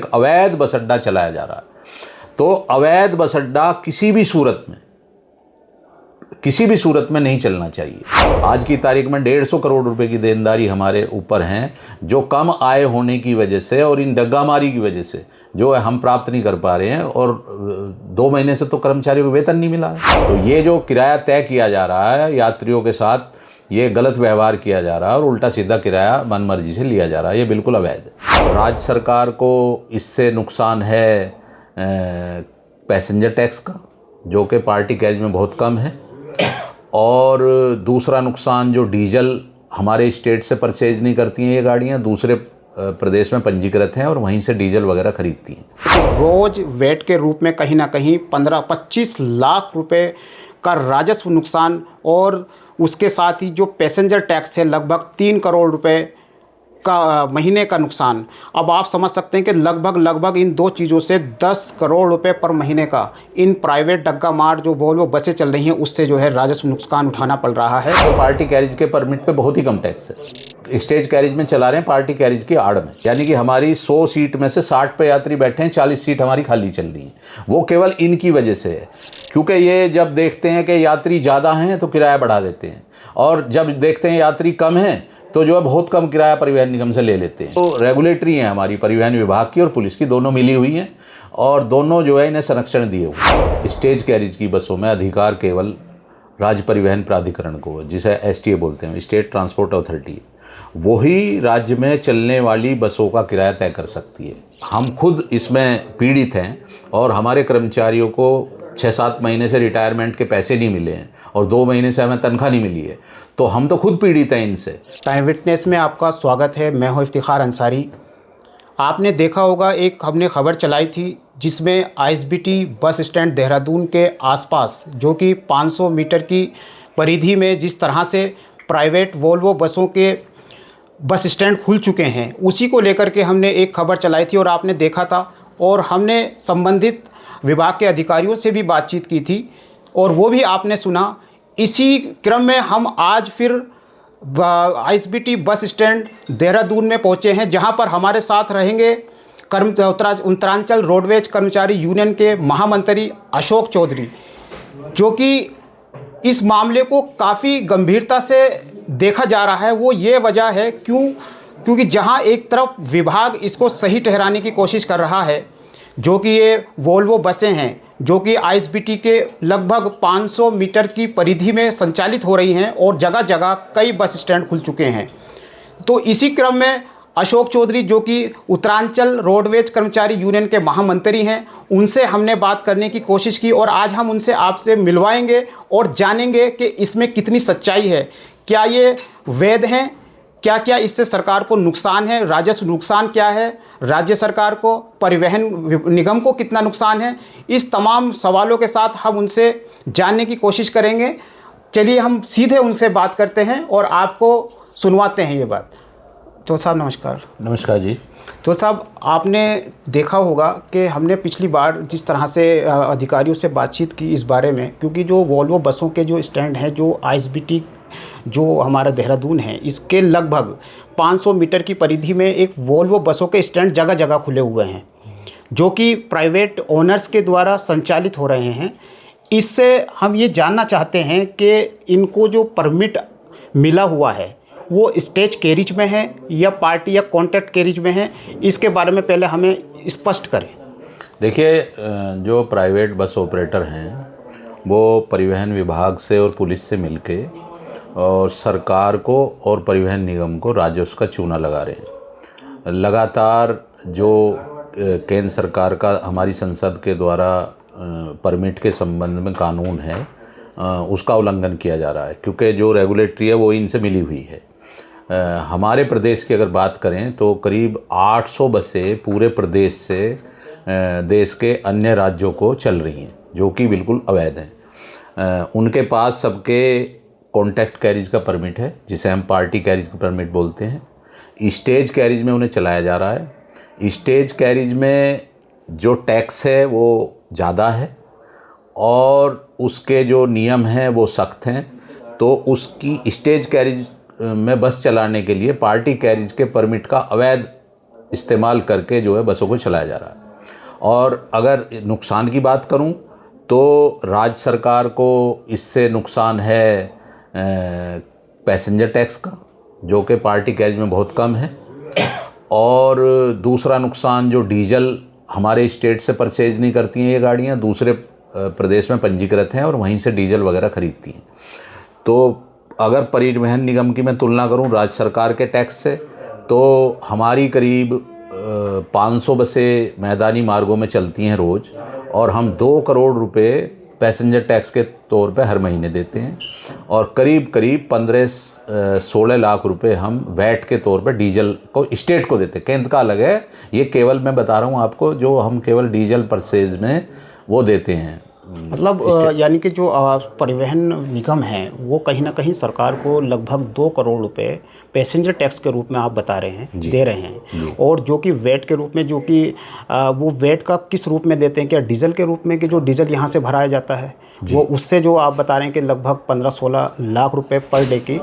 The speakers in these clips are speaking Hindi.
एक अवैध बस अड्डा चलाया जा रहा है। तो अवैध बस अड्डा किसी भी सूरत में नहीं चलना चाहिए। आज की तारीख में 150 करोड़ रुपए की देनदारी हमारे ऊपर हैं, जो कम आय होने की वजह से और इन डग्गामारी की वजह से जो है हम प्राप्त नहीं कर पा रहे हैं, और 2 महीने से तो कर्मचारियों को वेतन नहीं मिला है। तो ये जो किराया तय किया जा रहा है यात्रियों के साथ, ये गलत व्यवहार किया जा रहा है और उल्टा सीधा किराया मनमर्जी से लिया जा रहा है, ये बिल्कुल अवैध है। राज्य सरकार को इससे नुकसान है पैसेंजर टैक्स का, जो कि पार्टी कैरिज में बहुत कम है, और दूसरा नुकसान जो डीजल हमारे स्टेट से परचेज नहीं करती हैं ये गाड़ियाँ, दूसरे प्रदेश में पंजीकृत हैं और वहीं से डीजल वगैरह खरीदती हैं। रोज वेट के रूप में कहीं ना कहीं 15-25 लाख रुपए का राजस्व नुकसान, और उसके साथ ही जो पैसेंजर टैक्स है लगभग 3 करोड़ रुपए का महीने का नुकसान। अब आप समझ सकते हैं कि लगभग इन दो चीज़ों से 10 करोड़ रुपए पर महीने का इन प्राइवेट डग्गा मार जो वोल्वो बसें चल रही हैं उससे जो है राजस्व नुकसान उठाना पड़ रहा है। तो पार्टी कैरिज के परमिट पे बहुत ही कम टैक्स है। स्टेज कैरिज में चला रहे हैं पार्टी कैरिज की आड़ में, यानी कि हमारी 100 सीट में से 60 पे यात्री बैठे हैं, 40 सीट हमारी खाली चल रही हैं। वो केवल इनकी वजह से है, क्योंकि ये जब देखते हैं कि यात्री ज़्यादा हैं तो किराया बढ़ा देते हैं, और जब देखते हैं यात्री कम हैं तो जो है बहुत कम किराया परिवहन निगम से ले लेते हैं। तो रेगुलेटरी हैं हमारी परिवहन विभाग की और पुलिस की, दोनों मिली हुई हैं, और दोनों जो है इन्हें संरक्षण दिए हुए। स्टेज कैरिज की बसों में अधिकार केवल राज्य परिवहन प्राधिकरण को, जिसे STA बोलते हैं, स्टेट ट्रांसपोर्ट अथॉरिटी, वही राज्य में चलने वाली बसों का किराया तय कर सकती है। हम खुद इसमें पीड़ित हैं, और हमारे कर्मचारियों को 6-7 महीने से रिटायरमेंट के पैसे नहीं मिले हैं, और 2 महीने से हमें तनख्वाह नहीं मिली है, तो हम तो खुद पीड़ित हैं इनसे। टाइम विटनेस में आपका स्वागत है। मैं हूं इफ्तिखार अंसारी। आपने देखा होगा एक हमने खबर चलाई थी जिसमें ISBT बस स्टैंड देहरादून के आसपास, जो कि 500 मीटर की परिधि में जिस तरह से प्राइवेट वोल्वो बसों के बस स्टैंड खुल चुके हैं, उसी को लेकर के हमने एक खबर चलाई थी और आपने देखा था, और हमने संबंधित विभाग के अधिकारियों से भी बातचीत की थी और वो भी आपने सुना। इसी क्रम में हम आज फिर ISBT बस स्टैंड देहरादून में पहुंचे हैं, जहां पर हमारे साथ रहेंगे उत्तरांचल रोडवेज कर्मचारी यूनियन के महामंत्री अशोक चौधरी, जो कि इस मामले को काफ़ी गंभीरता से देखा जा रहा है। वो ये वजह है क्योंकि जहां एक तरफ विभाग इसको सही ठहराने की कोशिश कर रहा है, जो कि ये वोल्वो बसें हैं जो कि ISBT के लगभग 500 मीटर की परिधि में संचालित हो रही हैं, और जगह जगह कई बस स्टैंड खुल चुके हैं। तो इसी क्रम में अशोक चौधरी, जो कि उत्तरांचल रोडवेज कर्मचारी यूनियन के महामंत्री हैं, उनसे हमने बात करने की कोशिश की, और आज हम उनसे आपसे मिलवाएंगे और जानेंगे कि इसमें कितनी सच्चाई है, क्या ये वैध हैं, क्या क्या इससे सरकार को नुकसान है, राजस्व नुकसान क्या है, राज्य सरकार को, परिवहन निगम को कितना नुकसान है। इस तमाम सवालों के साथ हम उनसे जानने की कोशिश करेंगे। चलिए हम सीधे उनसे बात करते हैं और आपको सुनवाते हैं ये बात। तो साहब नमस्कार। नमस्कार जी। तो साहब, आपने देखा होगा कि हमने पिछली बार जिस तरह से अधिकारियों से बातचीत की इस बारे में, क्योंकि जो वोल्वो बसों के जो स्टैंड हैं, जो ISBT जो हमारा देहरादून है, इसके लगभग 500 मीटर की परिधि में एक वोल्वो बसों के स्टैंड जगह जगह खुले हुए हैं, जो कि प्राइवेट ओनर्स के द्वारा संचालित हो रहे हैं। इससे हम ये जानना चाहते हैं कि इनको जो परमिट मिला हुआ है वो स्टेज कैरिज में है या पार्टी या कॉन्ट्रैक्ट कैरिज में है, इसके बारे में पहले हमें स्पष्ट करें। देखिए, जो प्राइवेट बस ऑपरेटर हैं वो परिवहन विभाग से और पुलिस से मिलके और सरकार को और परिवहन निगम को राजस्व का चूना लगा रहे हैं। लगातार जो केंद्र सरकार का हमारी संसद के द्वारा परमिट के संबंध में कानून है, उसका उल्लंघन किया जा रहा है, क्योंकि जो रेगुलेटरी है वो इनसे मिली हुई है। हमारे प्रदेश की अगर बात करें तो करीब 800 बसें पूरे प्रदेश से देश के अन्य राज्यों को चल रही हैं, जो कि बिल्कुल अवैध हैं। उनके पास सबके कॉन्ट्रैक्ट कैरिज का परमिट है, जिसे हम पार्टी कैरिज का परमिट बोलते हैं। स्टेज कैरिज में उन्हें चलाया जा रहा है। स्टेज कैरिज में जो टैक्स है वो ज़्यादा है और उसके जो नियम हैं वो सख्त हैं। तो उसकी स्टेज कैरिज में बस चलाने के लिए पार्टी कैरिज के परमिट का अवैध इस्तेमाल करके जो है बसों को चलाया जा रहा है। और अगर नुकसान की बात करूं तो राज्य सरकार को इससे नुकसान है पैसेंजर टैक्स का, जो कि पार्टी कैरिज में बहुत कम है, और दूसरा नुकसान जो डीजल हमारे स्टेट से परचेज नहीं करती हैं ये गाड़ियाँ, दूसरे प्रदेश में पंजीकृत हैं और वहीं से डीजल वगैरह खरीदती हैं। तो अगर परिवहन निगम की मैं तुलना करूं राज्य सरकार के टैक्स से, तो हमारी करीब 500 बसें मैदानी मार्गों में चलती हैं रोज़, और हम 2 करोड़ रुपए पैसेंजर टैक्स के तौर पे हर महीने देते हैं, और करीब करीब 15-16 लाख रुपए हम वैट के तौर पे डीजल को स्टेट को देते हैं। केंद्र का अलग है, ये केवल मैं बता रहा हूँ आपको, जो हम केवल डीजल परचेज में वो देते हैं। मतलब यानी कि जो परिवहन निगम है वो कहीं ना कहीं सरकार को लगभग 2 करोड़ रुपए पैसेंजर टैक्स के रूप में आप बता रहे हैं दे रहे हैं, और जो कि वेट के रूप में, जो कि वो वेट का किस रूप में देते हैं? क्या डीजल के रूप में, कि जो डीजल यहाँ से भराया जाता है वो, उससे जो आप बता रहे हैं कि लगभग 15-16 लाख रुपए पर डे की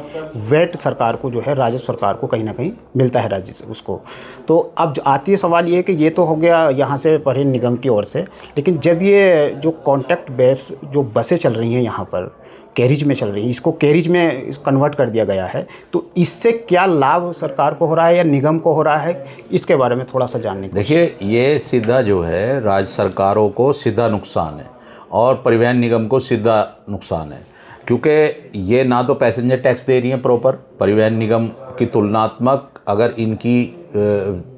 वेट सरकार को जो है, राज्य सरकार को कहीं ना कहीं मिलता है राज्य से उसको। तो अब आती है सवाल ये कि ये तो हो गया यहाँ से परिवहन निगम की ओर से, लेकिन जब ये जो कॉन्ट्रैक्ट बेस जो बसें चल रही हैं यहाँ पर कैरिज में चल रही है, इसको कैरिज में कन्वर्ट कर दिया गया है, तो इससे क्या लाभ सरकार को हो रहा है या निगम को हो रहा है, इसके बारे में थोड़ा सा जानने की। देखिए, ये सीधा जो है राज्य सरकारों को सीधा नुकसान है और परिवहन निगम को सीधा नुकसान है, क्योंकि ये ना तो पैसेंजर टैक्स दे रही हैं प्रॉपर। परिवहन निगम की तुलनात्मक अगर इनकी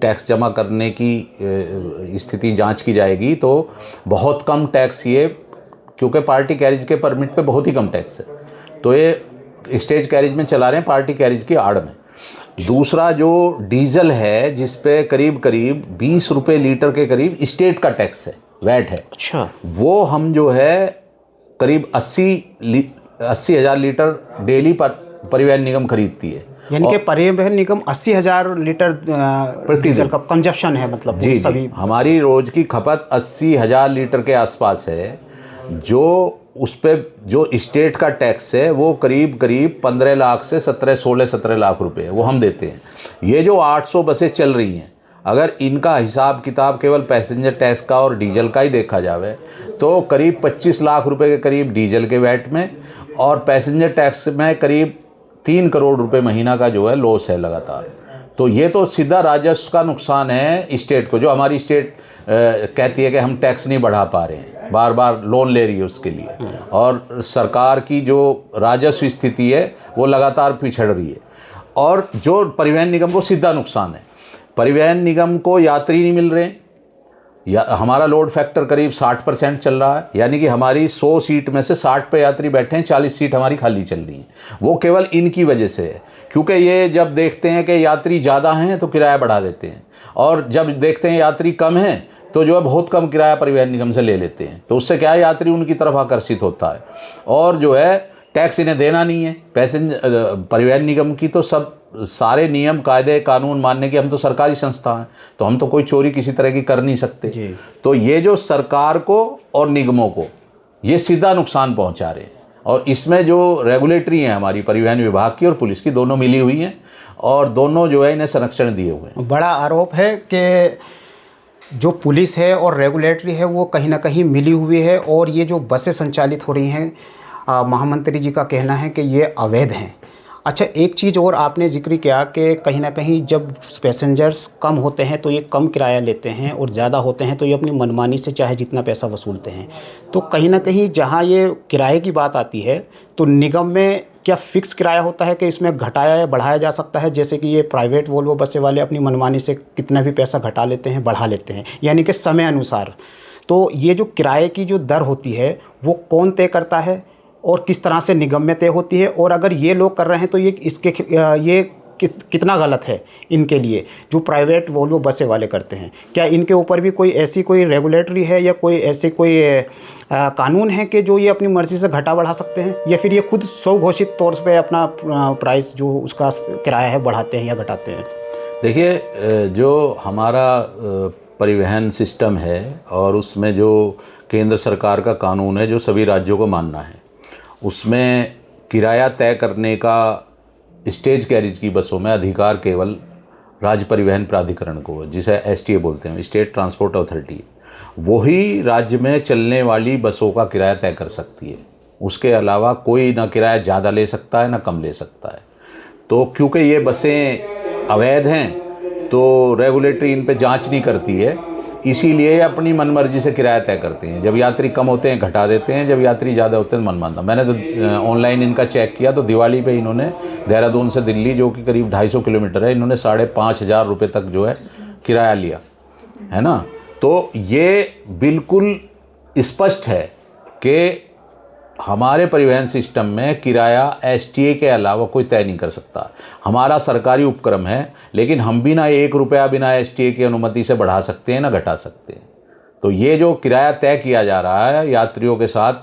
टैक्स जमा करने की स्थिति जांच की जाएगी तो बहुत कम टैक्स ये, क्योंकि पार्टी कैरिज के परमिट पे बहुत ही कम टैक्स है, तो ये स्टेज कैरिज में चला रहे हैं पार्टी कैरिज की आड़ में। दूसरा जो डीजल है जिस पे करीब करीब 20 रुपये लीटर के करीब स्टेट का टैक्स है, वैट है। अच्छा, वो हम जो है करीब 80,000 लीटर डेली पर परिवहन निगम खरीदती है। यानी कि परिवहन निगम 80,000 लीटर डीजल का कंजप्शन है, मतलब जी सभी हमारी रोज़ की खपत 80,000 लीटर के आसपास है। जो उस पर जो स्टेट का टैक्स है वो करीब करीब 15 लाख से 17 लाख रुपए वो हम देते हैं। ये जो 800 बसें चल रही हैं, अगर इनका हिसाब किताब केवल पैसेंजर टैक्स का और डीजल का ही देखा जावे तो करीब 25 लाख रुपए के करीब डीजल के वैट में, और पैसेंजर टैक्स में करीब 3 करोड़ रुपए महीना का जो है लॉस है लगातार। तो ये तो सीधा राजस्व का नुकसान है स्टेट को, जो हमारी स्टेट कहती है कि हम टैक्स नहीं बढ़ा पा रहे हैं, बार बार लोन ले रही है उसके लिए, और सरकार की जो राजस्व स्थिति है वो लगातार पिछड़ रही है। और जो परिवहन निगम को सीधा नुकसान है, परिवहन निगम को यात्री नहीं मिल रहे हैं, या हमारा लोड फैक्टर करीब 60% चल रहा है, यानी कि हमारी 100 सीट में से 60 पे यात्री बैठे हैं, 40 सीट हमारी खाली चल रही हैं। वो केवल इनकी वजह से है, क्योंकि ये जब देखते हैं कि यात्री ज़्यादा हैं तो किराया बढ़ा देते हैं, और जब देखते हैं यात्री कम हैं तो जो है बहुत कम किराया परिवहन निगम से ले लेते हैं। तो उससे क्या है, यात्री उनकी तरफ आकर्षित होता है, और जो है टैक्स इन्हें देना नहीं है। परिवहन निगम की तो सब सारे नियम कायदे कानून मानने की, हम तो सरकारी संस्था हैं, तो हम तो कोई चोरी किसी तरह की कर नहीं सकते। तो ये जो सरकार को और निगमों को ये सीधा नुकसान पहुंचा रहे हैं, और इसमें जो रेगुलेटरी हैं हमारी परिवहन विभाग की और पुलिस की, दोनों मिली हुई हैं, और दोनों जो है इन्हें संरक्षण दिए हुए हैं। बड़ा आरोप है कि जो पुलिस है और रेगुलेटरी है वो कहीं ना कहीं मिली हुई है, और ये जो बसें संचालित हो रही हैं, महामंत्री जी का कहना है कि ये अवैध हैं। अच्छा, एक चीज़ और आपने जिक्र किया कि कहीं ना कहीं जब पैसेंजर्स कम होते हैं तो ये कम किराया लेते हैं, और ज़्यादा होते हैं तो ये अपनी मनमानी से चाहे जितना पैसा वसूलते हैं। तो कहीं ना कहीं जहाँ ये किराए की बात आती है तो निगम में क्या फ़िक्स किराया होता है कि इसमें घटाया या बढ़ाया जा सकता है? जैसे कि ये प्राइवेट वोल्वो बसें वाले अपनी मनमानी से कितना भी पैसा घटा लेते हैं, बढ़ा लेते हैं, यानी कि समय अनुसार। तो ये जो किराए की जो दर होती है वो कौन तय करता है और किस तरह से निगम में तय होती है? और अगर ये लोग कर रहे हैं तो ये कितना गलत है इनके लिए, जो प्राइवेट वोल्वो बसें वाले करते हैं? क्या इनके ऊपर भी कोई ऐसी कोई रेगुलेटरी है या कोई ऐसे कोई कानून है कि जो ये अपनी मर्ज़ी से घटा बढ़ा सकते हैं, या फिर ये खुद स्वघोषित तौर पे अपना प्राइस जो उसका किराया है बढ़ाते हैं या घटाते हैं? देखिए, जो हमारा परिवहन सिस्टम है और उसमें जो केंद्र सरकार का कानून है जो सभी राज्यों को मानना है, उसमें किराया तय करने का स्टेज कैरिज की बसों में अधिकार केवल राज्य परिवहन प्राधिकरण को, जिसे एसटीए बोलते हैं, स्टेट ट्रांसपोर्ट अथॉरिटी, वही राज्य में चलने वाली बसों का किराया तय कर सकती है। उसके अलावा कोई ना किराया ज़्यादा ले सकता है ना कम ले सकता है। तो क्योंकि ये बसें अवैध हैं तो रेगुलेटरी इन पे जांच नहीं करती है, इसीलिए अपनी मनमर्जी से किराया तय करते हैं। जब यात्री कम होते हैं घटा देते हैं, जब यात्री ज़्यादा होते हैं मनमाना। मैंने तो ऑनलाइन इनका चेक किया तो दिवाली पे इन्होंने देहरादून से दिल्ली, जो कि करीब 250 किलोमीटर है, इन्होंने 5,500 रुपये तक जो है किराया लिया है ना। तो ये बिल्कुल स्पष्ट है कि हमारे परिवहन सिस्टम में किराया एसटीए के अलावा कोई तय नहीं कर सकता। हमारा सरकारी उपक्रम है, लेकिन हम भी ना 1 रुपया बिना एसटीए की अनुमति से बढ़ा सकते हैं ना घटा सकते हैं। तो ये जो किराया तय किया जा रहा है यात्रियों के साथ,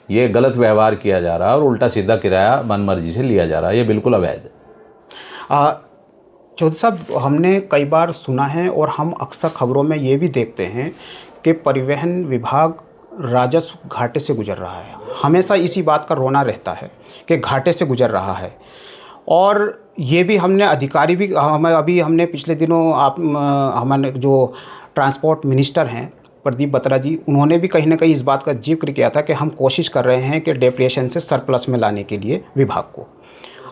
ये गलत व्यवहार किया जा रहा है और उल्टा सीधा किराया मनमर्जी से लिया जा रहा है, ये बिल्कुल अवैध है। चौधरी साहब, हमने कई बार सुना है और हम अक्सर खबरों में ये भी देखते हैं कि परिवहन विभाग राजस्व घाटे से गुजर रहा है। हमेशा इसी बात का रोना रहता है कि घाटे से गुजर रहा है। और ये भी हमने अधिकारी भी हमने पिछले दिनों हमारे जो ट्रांसपोर्ट मिनिस्टर हैं प्रदीप बत्रा जी, उन्होंने भी कहीं ना कहीं इस बात का जिक्र किया था कि हम कोशिश कर रहे हैं कि डेप्रिएशन से सरप्लस में लाने के लिए विभाग को।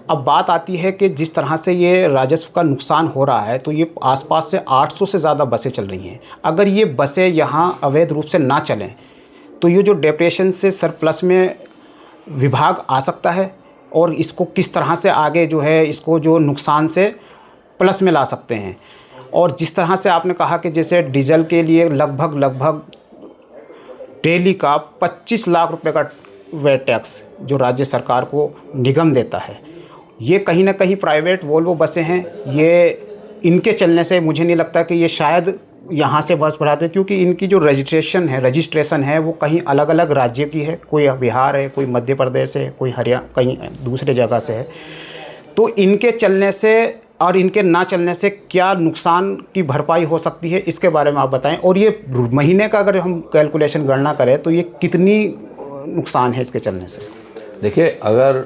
अब बात आती है कि जिस तरह से ये राजस्व का नुकसान हो रहा है, तो ये आसपास से 800 से ज़्यादा बसें चल रही हैं। अगर ये बसें यहाँ अवैध रूप से ना चलें तो ये जो डेप्रिएशन से सरप्लस में विभाग आ सकता है, और इसको किस तरह से आगे जो है इसको जो नुकसान से प्लस में ला सकते हैं। और जिस तरह से आपने कहा कि जैसे डीजल के लिए लगभग डेली का 25 लाख रुपए का वेट टैक्स जो राज्य सरकार को निगम देता है, ये कहीं ना कहीं प्राइवेट वोल्वो बसें हैं, ये इनके चलने से मुझे नहीं लगता कि ये शायद यहाँ से बस बढ़ाते, क्योंकि इनकी जो रजिस्ट्रेशन है वो कहीं अलग अलग राज्य की है, कोई बिहार है, कोई मध्य प्रदेश है, कोई हरियाणा, कहीं दूसरे जगह से है। तो इनके चलने से और इनके ना चलने से क्या नुकसान की भरपाई हो सकती है, इसके बारे में आप बताएं। और ये महीने का अगर हम कैलकुलेशन गणना करें तो ये कितनी नुकसान है इसके चलने से? देखिए, अगर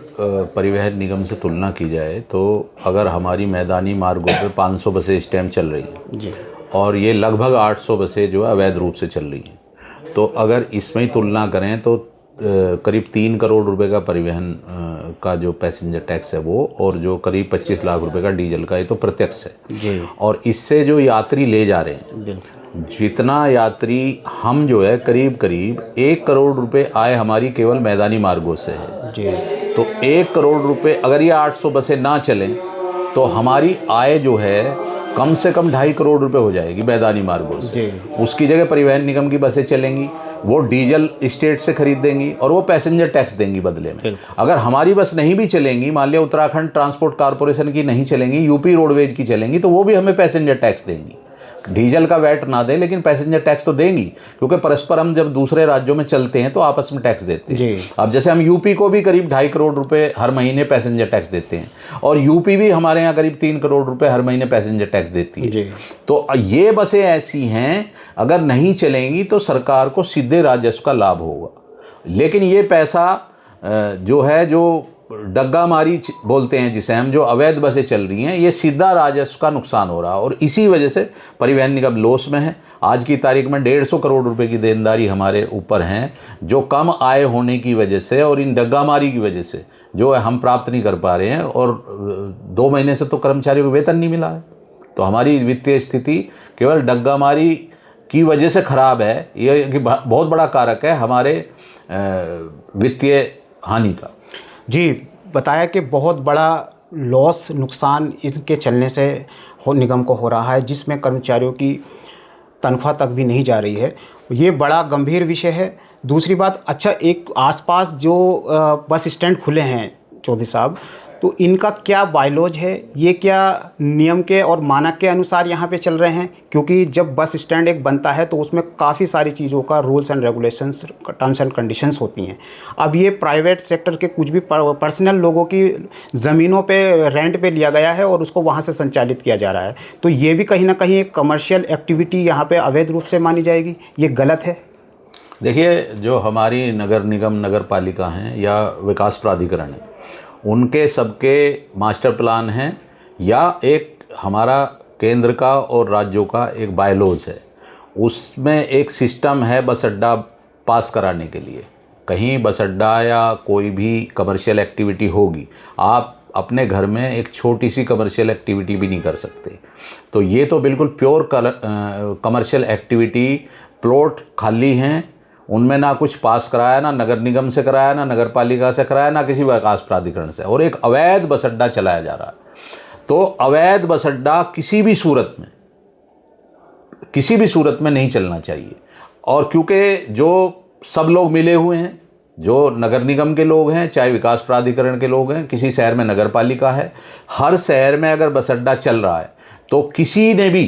परिवहन निगम से तुलना की जाए तो अगर हमारी मैदानी मार्गों पर 500 बसें इस टाइम चल रही हैं जी, और ये लगभग 800 बसें जो है अवैध रूप से चल रही हैं, तो अगर इसमें ही तुलना करें तो करीब 3 करोड़ रुपए का परिवहन का जो पैसेंजर टैक्स है वो, और जो करीब 25 लाख रुपए का डीजल का, ये तो प्रत्यक्ष है जी। और इससे जो यात्री ले जा रहे हैं, जितना यात्री हम जो है करीब 1 करोड़ रुपए आय हमारी केवल मैदानी मार्गों से है जी। तो 1 करोड़ रुपए अगर ये 800 बसें ना चलें तो हमारी आय जो है कम से कम 2.5 करोड़ रुपए हो जाएगी मैदानी मार्गों से। उसकी जगह परिवहन निगम की बसें चलेंगी, वो डीजल स्टेट से खरीद देंगी और वो पैसेंजर टैक्स देंगी बदले में। अगर हमारी बस नहीं भी चलेंगी, मान लिया उत्तराखंड ट्रांसपोर्ट कॉर्पोरेशन की नहीं चलेंगी, यूपी रोडवेज की चलेंगी, तो वो भी हमें पैसेंजर टैक्स देंगी। डीजल का वैट ना दे लेकिन पैसेंजर टैक्स तो देंगी, क्योंकि परस्पर हम जब दूसरे राज्यों में चलते हैं तो आपस में टैक्स देते हैं। अब जैसे हम यूपी को भी करीब 2.5 करोड़ रुपए हर महीने पैसेंजर टैक्स देते हैं और यूपी भी हमारे यहाँ करीब 3 करोड़ रुपए हर महीने पैसेंजर टैक्स देती है। तो ये बसें ऐसी हैं, अगर नहीं चलेंगी तो सरकार को सीधे राजस्व का लाभ होगा, लेकिन ये पैसा जो है, जो डग्गा मारी बोलते हैं जिसे हम, जो अवैध बसें चल रही हैं, ये सीधा राजस्व का नुकसान हो रहा है और इसी वजह से परिवहन निगम लॉस में है। आज की तारीख में 150 करोड़ रुपए की देनदारी हमारे ऊपर हैं, जो कम आय होने की वजह से और इन डग्गा मारी की वजह से जो है हम प्राप्त नहीं कर पा रहे हैं। और 2 महीने से तो कर्मचारियों को वेतन नहीं मिला है, तो हमारी वित्तीय स्थिति केवल डग्गा मारी की वजह से ख़राब है। ये बहुत बड़ा कारक है हमारे वित्तीय हानि का। जी, बताया कि बहुत बड़ा लॉस, नुकसान इनके चलने से निगम को हो रहा है, जिसमें कर्मचारियों की तनख्वाह तक भी नहीं जा रही है। ये बड़ा गंभीर विषय है। दूसरी बात, अच्छा, एक आसपास जो बस स्टैंड खुले हैं चौधरी साहब, तो इनका क्या बायलॉज है? ये क्या नियम के और मानक के अनुसार यहाँ पे चल रहे हैं? क्योंकि जब बस स्टैंड एक बनता है तो उसमें काफ़ी सारी चीज़ों का rules and regulations, terms and conditions होती हैं। अब ये प्राइवेट सेक्टर के कुछ भी पर्सनल लोगों की ज़मीनों पे रेंट पे लिया गया है और उसको वहाँ से संचालित किया जा रहा है, तो ये भी कहीं ना कहीं एक कमर्शियल एक्टिविटी यहाँ पर अवैध रूप से मानी जाएगी। ये गलत है। देखिए, जो हमारी नगर निगम, नगर पालिका हैं या विकास प्राधिकरण है, उनके सबके मास्टर प्लान हैं या एक हमारा केंद्र का और राज्यों का एक बायलॉज है, उसमें एक सिस्टम है बस अड्डा पास कराने के लिए। कहीं बस अड्डा या कोई भी कमर्शियल एक्टिविटी होगी, आप अपने घर में एक छोटी सी कमर्शियल एक्टिविटी भी नहीं कर सकते। तो ये तो बिल्कुल प्योर कमर्शियल एक्टिविटी, प्लॉट खाली हैं, उनमें ना कुछ पास कराया, ना नगर निगम से कराया, ना नगर पालिका से कराया, ना किसी विकास प्राधिकरण से, और एक अवैध बस अड्डा चलाया जा रहा है। तो अवैध बस अड्डा किसी भी सूरत में नहीं चलना चाहिए। और क्योंकि जो सब लोग मिले हुए हैं, जो नगर निगम के लोग हैं, चाहे विकास प्राधिकरण के लोग हैं, किसी शहर में नगर पालिका है, हर शहर में अगर बस अड्डा चल रहा है तो किसी ने भी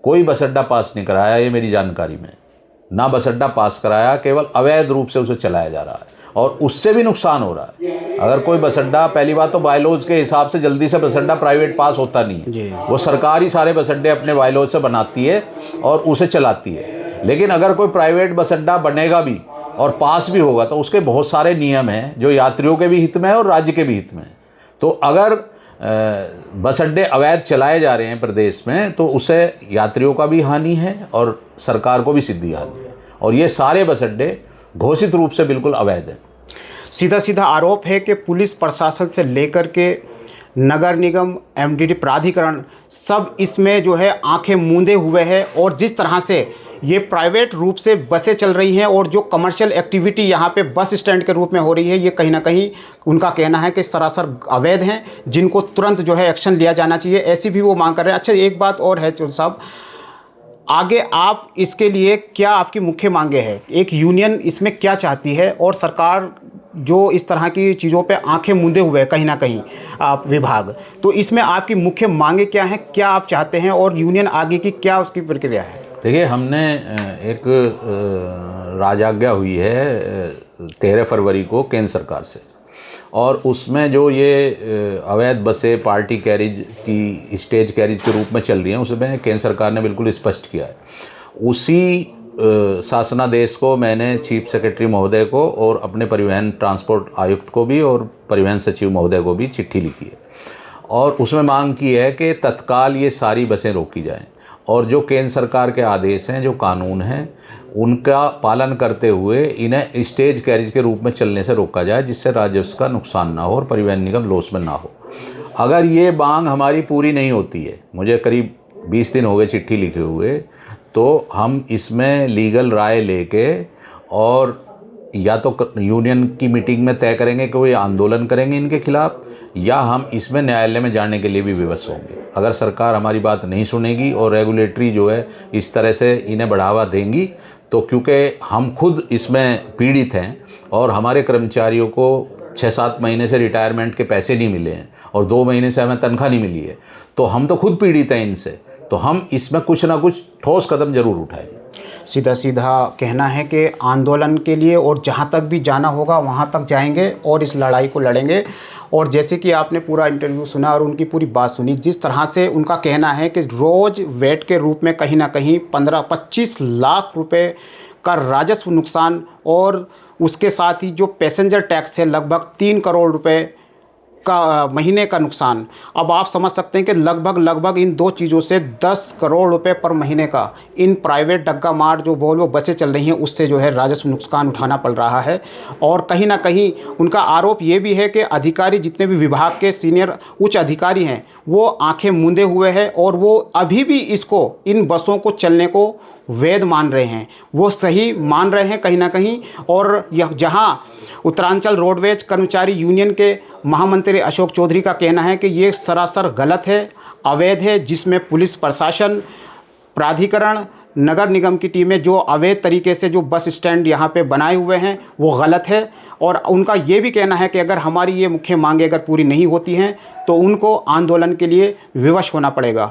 कोई बस अड्डा पास नहीं कराया, ये मेरी जानकारी में ना बस अड्डा पास कराया, केवल अवैध रूप से उसे चलाया जा रहा है और उससे भी नुकसान हो रहा है। अगर कोई बस अड्डा, पहली बात तो बायलॉज के हिसाब से जल्दी से बस अड्डा प्राइवेट पास होता नहीं है, वो सरकार ही सारे बस अड्डे अपने बायलॉज से बनाती है और उसे चलाती है। लेकिन अगर कोई प्राइवेट बस अड्डा बनेगा भी और पास भी होगा तो उसके बहुत सारे नियम हैं जो यात्रियों के भी हित में है और राज्य के भी हित में है। तो अगर बस अड्डे अवैध चलाए जा रहे हैं प्रदेश में तो उससे यात्रियों का भी हानि है और सरकार को भी सीधी हानि है, और ये सारे बस अड्डे घोषित रूप से बिल्कुल अवैध हैं। सीधा सीधा आरोप है कि पुलिस प्रशासन से लेकर के नगर निगम, एमडीडी प्राधिकरण सब इसमें जो है आंखें मूंदे हुए हैं, और जिस तरह से ये प्राइवेट रूप से बसें चल रही हैं और जो कमर्शियल एक्टिविटी यहाँ पे बस स्टैंड के रूप में हो रही है, ये कहीं ना कहीं उनका कहना है कि सरासर अवैध हैं, जिनको तुरंत जो है एक्शन लिया जाना चाहिए, ऐसी भी वो मांग कर रहे हैं। अच्छा, एक बात और है चौधरी साहब, आगे आप इसके लिए क्या आपकी मुख्य मांगे हैं? एक यूनियन इसमें क्या चाहती है, और सरकार जो इस तरह की चीज़ों पे आंखें मूंदे हुए है कहीं ना कहीं आप विभाग, तो इसमें आपकी मुख्य मांगे क्या हैं, क्या आप चाहते हैं, और यूनियन आगे की क्या उसकी प्रक्रिया है? देखिए, हमने एक राजाज्ञा हुई है 13 फरवरी को केंद्र सरकार से, और उसमें जो ये अवैध बसें पार्टी कैरिज की, स्टेज कैरिज के रूप में चल रही हैं, उसमें केंद्र सरकार ने बिल्कुल स्पष्ट किया है। उसी शासनादेश को मैंने चीफ सेक्रेटरी महोदय को और अपने परिवहन ट्रांसपोर्ट आयुक्त को भी और परिवहन सचिव महोदय को भी चिट्ठी लिखी है, और उसमें मांग की है कि तत्काल ये सारी बसें रोकी जाएं, और जो केंद्र सरकार के आदेश हैं, जो कानून हैं, उनका पालन करते हुए इन्हें स्टेज कैरिज के रूप में चलने से रोका जाए, जिससे राजस्व का नुकसान ना हो और परिवहन निगम लॉस में ना हो। अगर ये मांग हमारी पूरी नहीं होती है, मुझे करीब 20 दिन हो गए चिट्ठी लिखे हुए, तो हम इसमें लीगल राय लेके और या तो यूनियन की मीटिंग में तय करेंगे कि वो ये आंदोलन करेंगे इनके खिलाफ, या हम इसमें न्यायालय में जाने के लिए भी विवश होंगे। अगर सरकार हमारी बात नहीं सुनेगी और रेगुलेटरी जो है इस तरह से इन्हें बढ़ावा देंगी, तो क्योंकि हम खुद इसमें पीड़ित हैं और हमारे कर्मचारियों को 6-7 महीने से रिटायरमेंट के पैसे नहीं मिले हैं और 2 महीने से हमें तनख्वाह नहीं मिली है, तो हम तो खुद पीड़ित हैं इनसे, तो हम इसमें कुछ ना कुछ ठोस कदम जरूर उठाएंगे। सीधा सीधा कहना है कि आंदोलन के लिए और जहां तक भी जाना होगा वहां तक जाएंगे और इस लड़ाई को लड़ेंगे। और जैसे कि आपने पूरा इंटरव्यू सुना और उनकी पूरी बात सुनी, जिस तरह से उनका कहना है कि रोज़ वेट के रूप में कहीं ना कहीं 15-25 लाख रुपए का राजस्व नुकसान, और उसके साथ ही जो पैसेंजर टैक्स है लगभग 3 करोड़ रुपए का महीने का नुकसान। अब आप समझ सकते हैं कि लगभग इन दो चीज़ों से 10 करोड़ रुपए पर महीने का इन प्राइवेट डग्गा मार जो वोल्वो बसें चल रही हैं उससे जो है राजस्व नुकसान उठाना पड़ रहा है। और कहीं ना कहीं उनका आरोप ये भी है कि अधिकारी, जितने भी विभाग के सीनियर उच्च अधिकारी हैं, वो आंखें मूंदे हुए हैं और वो अभी भी इसको, इन बसों को चलने को वैध मान रहे हैं, वो सही मान रहे हैं कहीं ना कहीं। और यह जहां उत्तरांचल रोडवेज कर्मचारी यूनियन के महामंत्री अशोक चौधरी का कहना है कि ये सरासर गलत है, अवैध है, जिसमें पुलिस प्रशासन, प्राधिकरण, नगर निगम की टीमें जो अवैध तरीके से जो बस स्टैंड यहाँ पे बनाए हुए हैं वो गलत है। और उनका ये भी कहना है कि अगर हमारी ये मुख्य मांगें अगर पूरी नहीं होती हैं तो उनको आंदोलन के लिए विवश होना पड़ेगा।